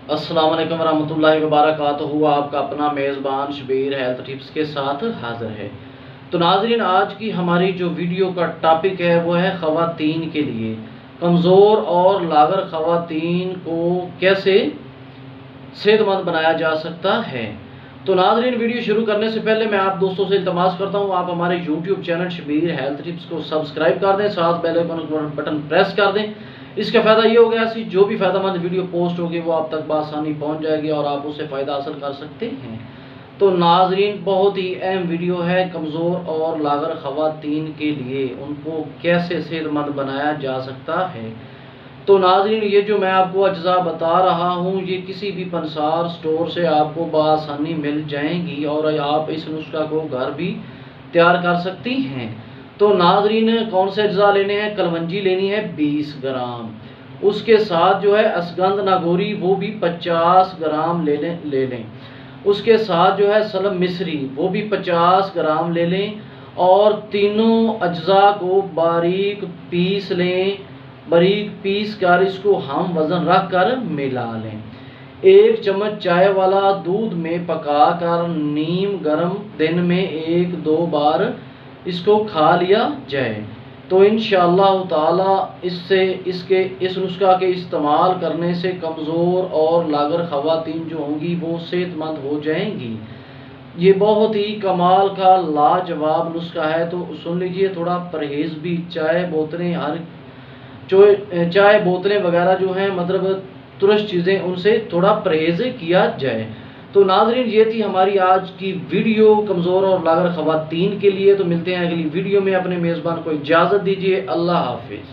السلام علیکم ورحمۃ اللہ وبرکاتہ۔ آپ کا اپنا میزبان شبیر ہیلتھ ٹپس کے ساتھ حاضر ہے۔ تو ناظرین، آج کی ہماری جو ویڈیو کا ٹاپک ہے وہ ہے خواتین کے لیے کمزور اور لاغر خواتین کو کیسے صحت مند بنایا جا سکتا ہے۔ تو ناظرین، ویڈیو شروع کرنے سے پہلے میں آپ دوستوں سے التماس کرتا ہوں آپ ہمارے YouTube channel Shabbir health tips کو سبسکرائب کر دیں، ساتھ بیل آئیکن بٹن پریس کر دیں۔ اس کا فائدہ یہ ہوگا ایسی جو بھی فائدہ مند ویڈیو پوسٹ ہوگی وہ آپ تک بآسانی پہنچ جائے گی اور آپ اس سے فائدہ حاصل کر سکتے ہیں۔ تو ناظرین، بہت ہی اہم ویڈیو ہے کمزور اور لاغر خواتین کے لیے، ان کو کیسے صحت مند بنایا جا سکتا ہے۔ تو ناظرین، یہ جو میں آپ کو اجزاء بتا رہا ہوں یہ کسی بھی پنسار سٹور سے آپ کو بآسانی مل جائیں گی اور آپ اس نسخہ کو گھر بھی تیار کر سکتی ہیں۔ تو ناظرین، کون سے اجزاء لینے ہیں؟ کلونجی لینی ہے 20 گرام، اس کے ساتھ جو ہے اسگند ناگوری وہ بھی 50 گرام لے لیں، اس کے ساتھ جو ہے سلم مصری وہ بھی 50 گرام لے لیں، اور تینوں اجزاء کو باریک پیس لیں، باریک پیس کر اس کو ہم وزن رکھ کر ملا لیں۔ 1 چمچ چائے والا دودھ میں پکا کر نیم گرم دن میں 1-2 بار اس کو کھا لیا جائے تو انشاءاللہ تعالی اس نسخہ کے استعمال کرنے سے کمزور اور لاغر خواتین جو ہوں گی وہ صحت مند ہو جائیں گی۔ یہ بہت ہی کمال کا لاجواب نسخہ ہے، تو سن لیجئے، تھوڑا پرہیز بھی، چائے بوتلیں وغیرہ جو ہیں، مطلب ترش چیزیں، ان سے تھوڑا پرہیز کیا جائے۔ تو ناظرین، یہ تھی ہماری آج کی ویڈیو کمزور اور لاغر خواتین کے لیے۔ تو ملتے ہیں اگلی ویڈیو میں، اپنے میزبان کو اجازت دیجیے، اللہ حافظ۔